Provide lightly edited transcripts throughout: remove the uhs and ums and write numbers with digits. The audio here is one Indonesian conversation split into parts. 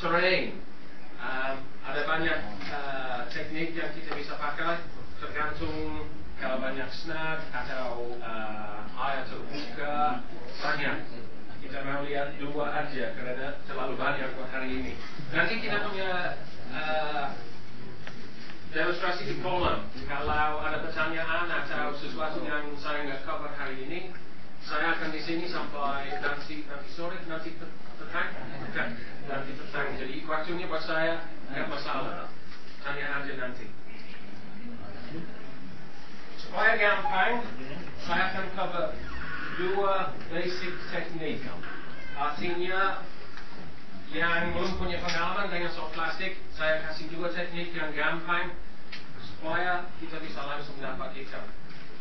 terrain. Ada banyak teknik yang kita bisa pakai, tergantung kalau banyak snag atau air terbuka, banyak. Kita mau lihat dua aja karena terlalu banyak buat hari ini. Nanti kita punya demonstrasi di kolam. Kalau ada pertanyaan atau sesuatu yang saya nggak cover hari ini, saya akan di sini sampai nanti sore, nanti petang. Jadi waktunya buat saya nggak masalah. Tanya aja nanti. Supaya gampang, saya akan cover dua basic teknik. Artinya yang belum punya pengalaman dengan soft plastik, saya kasih dua teknik yang gampang supaya kita bisa langsung dapat ikan.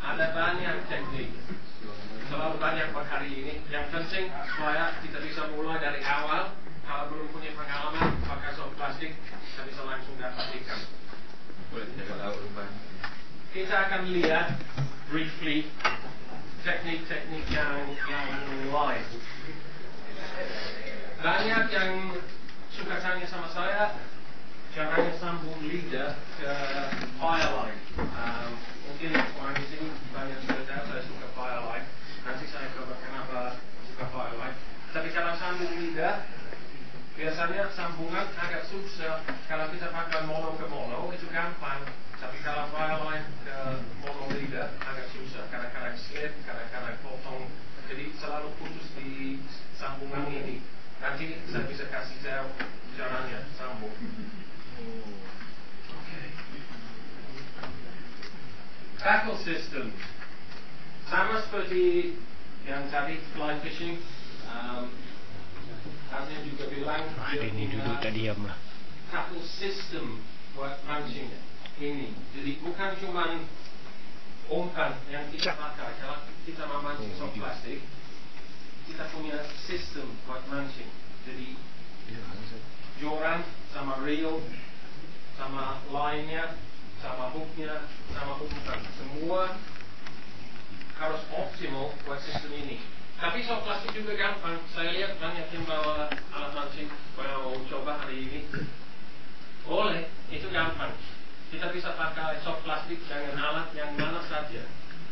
Ada banyak teknik, terlalu banyak buat hari ini. Yang penting supaya kita bisa mulai dari awal. Kalau belum punya pengalaman pakai soft plastik, kita bisa langsung dapat ikan. Kita akan lihat briefly teknik-teknik yang lain. Banyak yang suka tanya sama saya, caranya sambung lidah ke fireline. Mungkin orang di sini banyak sudah tahu saya suka fireline. Nanti saya coba kenapa suka fireline. Tapi kalau sambung lidah, biasanya sambungan agak susah. Kalau kita pakai mono ke mono itu gampang. Tapi kalau fireline ke mono lidah agak susah. Kadang-kadang slip, kadang-kadang potong. Jadi selalu putus di sambungan ini. Nanti saya bisa kasih tahu caranya sambung. Tackle system sama seperti yang tadi fly fishing. Artinya juga bilang ini duduk tak diam lah. Tackle system buat mancing ini. Jadi bukan cuma umpan yang kita pakai. Kalau kita memancing soft plastik, kita punya sistem buat mancing. Jadi joran sama reel, sama line-nya, sama hook-nya, sama umpan. Semua harus optimal buat sistem ini. Tapi soft plastik juga gampang. Saya lihat banyak yang bawa alat mancing mau coba hari ini. Boleh, itu gampang. Kita bisa pakai soft plastik dengan alat yang mana saja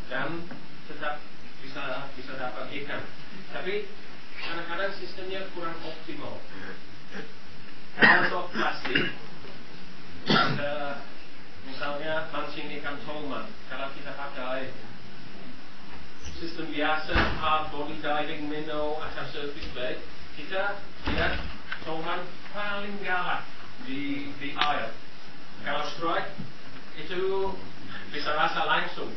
dan tetap bisa dapat ikan. Tapi kadang-kadang sistemnya kurang optimal. Kalau soft plastik, misalnya mancing ikan tolman, kalau kita pakai sistem biasa, hard body diving, minnow atau surface bait, kita lihat tolman paling galak di air. Kalau strike, itu bisa rasa langsung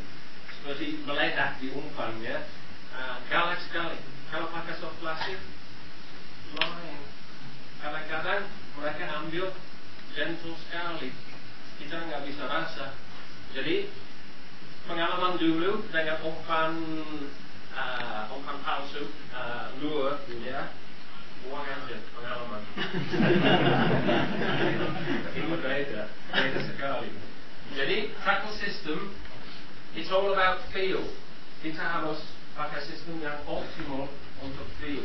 seperti meledak di umpan ya. Galak sekali. Kalau pakai soft plastik, lain. Kadang-kadang mereka ambil gentle sekali. Kita nggak bisa rasa. Jadi pengalaman dulu dengan umpan palsu, lure, ya, buang aja pengalaman. Itu beda sekali. Jadi tackle system, it's all about feel. Kita harus pakai sistem yang optimal untuk feel.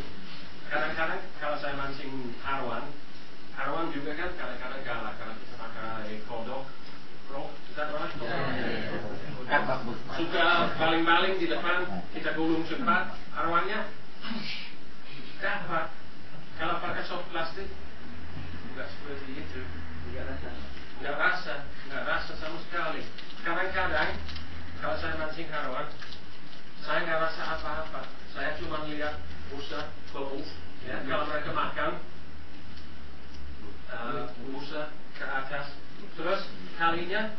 Kadang-kadang kalau saya mancing arwan juga kan kadang-kadang galak. Kalau kita pakai kodok, suka baling-baling di depan, kita gulung cepat, arwannya dapat. Kalau pakai soft plastik, nggak seperti itu. Nggak rasa sama sekali. Kadang-kadang kalau saya mancing arwan, saya nggak rasa apa-apa. Saya cuma lihat busa, bau. Ya, kalau mereka makan, busa ke atas. Terus kalinya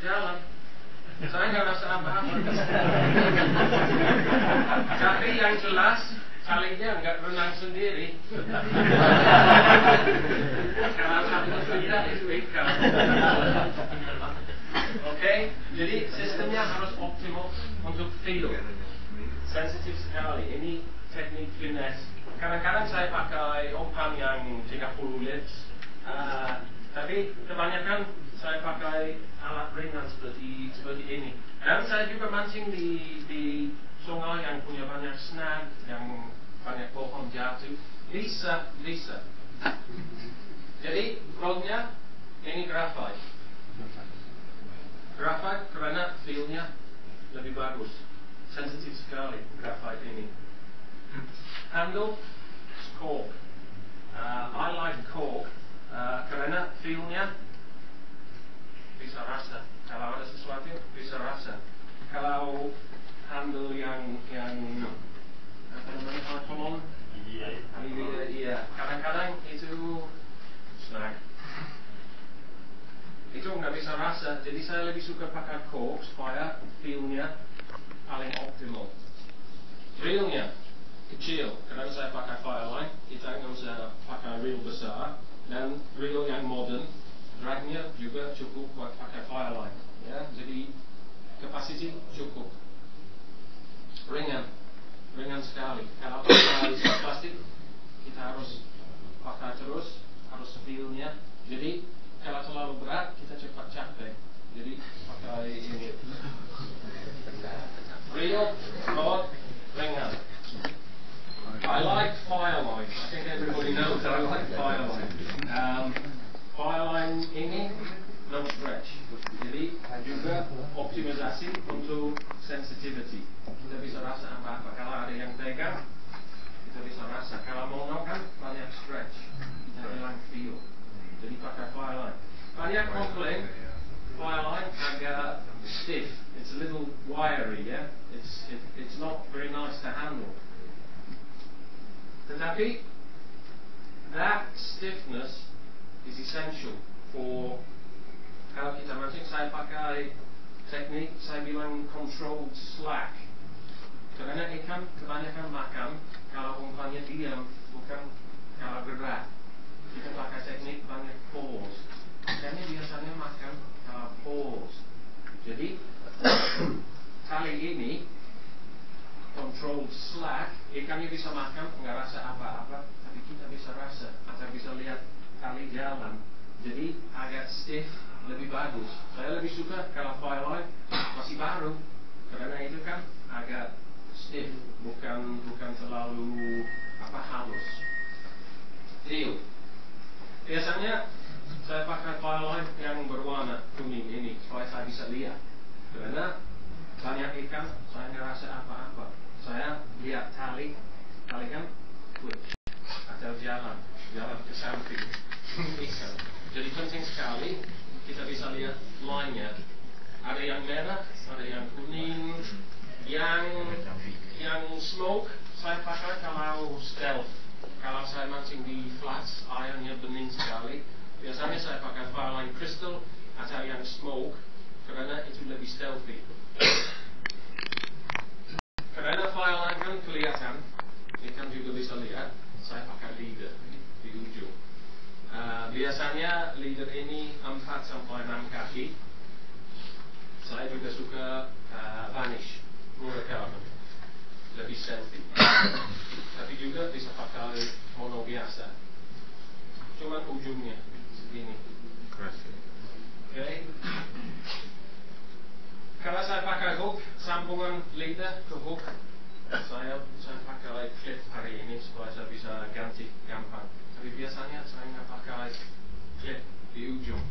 jalan. Saya nggak rasa apa-apa. Tapi yang jelas kalinya nggak renang sendiri. Kalau satu tidak itu ikan. Oke, jadi sistemnya harus optimal untuk feel. Sensitif sekali. Ini teknik finesse. Kadang-kadang saya pakai umpan yang 30 lips. Tapi kebanyakan saya pakai alat ringan seperti ini. Dan saya juga mancing di sungai yang punya banyak snag, yang banyak pohon jatuh. Bisa. Ini graphite. Graphite karena feel-nya lebih bagus, sensitif sekali graphite ini. Handle cork. I like cork karena feel-nya bisa rasa. Kalau ada sesuatu bisa rasa. Kalau handle yang apa namanya, Hartolon, iya, kadang-kadang itu snag. Itu nggak bisa rasa, jadi saya lebih suka pakai cork supaya feel-nya paling optimal. Reel-nya kecil, karena saya pakai Fireline, kita nggak usah pakai reel besar, dan reel yang modern, drag-nya juga cukup buat pakai Fireline, ya, jadi capacity cukup. Ringan sekali. Kalau pakai plastik, kita harus pakai terus, harus feel-nya. Jadi kalau terlalu berat, kita cepat capek. Jadi pakai ini. Real, rod, ringan. I like Fireline. I think everybody knows I like Fireline. Fireline ini no stretch. Jadi juga optimisasi untuk sensitivity. Kita bisa rasa apa-apa. Kalau ada yang pegang, kita bisa rasa. Kalau mono kan banyak stretch, kita hilang feel. Jadi pakai Fireline. Banyak komplain Fireline agak stiff. It's a little wiry, yeah. It's not very nice to handle. Tetapi that stiffness is essential for, kalau kita mancing, saya pakai teknik, saya bilang controlled slack. Karena ikan kebanyakan makan kalau umpannya diam, bukan kalau gerak. Kita pakai teknik banyak pause. Ikannya biasanya makan kalau pause. Jadi kali ini controlled slack, ikannya bisa makan nggak rasa apa-apa, tapi kita bisa rasa atau bisa lihat kali jalan. Jadi agak stiff lebih bagus. Saya lebih suka kalau Fireline masih baru, karena itu kan agak stiff, bukan terlalu halus. Deal. Biasanya saya pakai Fireline yang berwarna kuning ini supaya saya bisa lihat. Karena banyak ikan saya nggak rasa apa-apa. Saya lihat tali kan twitch atau jalan ke samping ikan. Jadi penting sekali kita bisa lihat line-nya. Ada yang merah, ada yang kuning, yang smoke saya pakai kalau stealth. Kalau saya mancing di flats, airnya bening sekali. Biasanya saya pakai Fireline Crystal atau yang smoke, karena itu lebih stealthy. Karena Fireline kan kelihatan, ikan juga bisa lihat. Saya pakai leader di ujung. Biasanya leader ini 4-6 kaki. Saya juga suka vanish, fluorocarbon, lebih stealthy. Tapi juga bisa pakai mono biasa. Cuman ujungnya segini. Okay. Kalau saya pakai hook, sambungan leader ke hook, saya pakai clip hari ini supaya saya bisa ganti gampang. Tapi biasanya saya nggak pakai clip di ujung.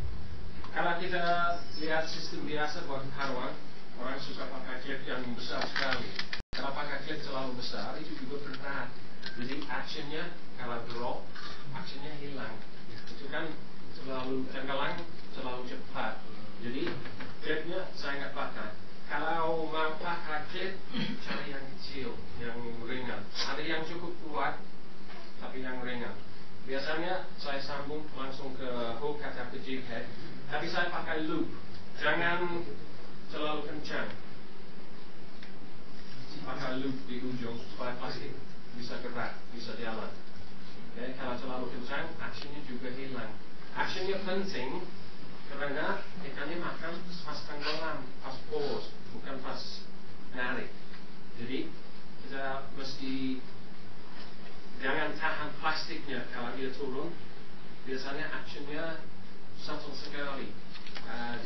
Kalau kita lihat sistem biasa buat haruan, orang suka pakai clip yang besar sekali. Kalau pakai clip terlalu besar, itu juga berat. Jadi actionnya kalau drop, actionnya hilang. Itu kan tenggelam terlalu cepat. Jadi clipnya saya nggak pakai. Kalau mau pakai clip, cari yang kecil, yang ringan. Ada yang cukup kuat, tapi yang ringan. Biasanya saya sambung langsung ke hook atau ke jig head, tapi saya pakai loop. Jangan terlalu kencang. Pakai loop di ujung supaya plastik bisa gerak, bisa jalan. Okay? Kalau terlalu kencang, actionnya juga hilang. Actionnya penting karena ikannya makan pas tenggelam, pas pause, bukan pas narik. Jadi kita mesti jangan tahan plastiknya kalau dia turun. Biasanya actionnya subtle sekali.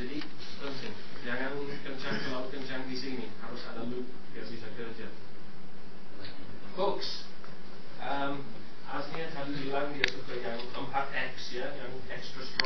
Jadi penting, jangan kencang terlalu kencang di sini. Harus ada loop biar bisa kerja. Hooks. Aslinya tadi bilang dia suka yang 4X ya, yang extra strong.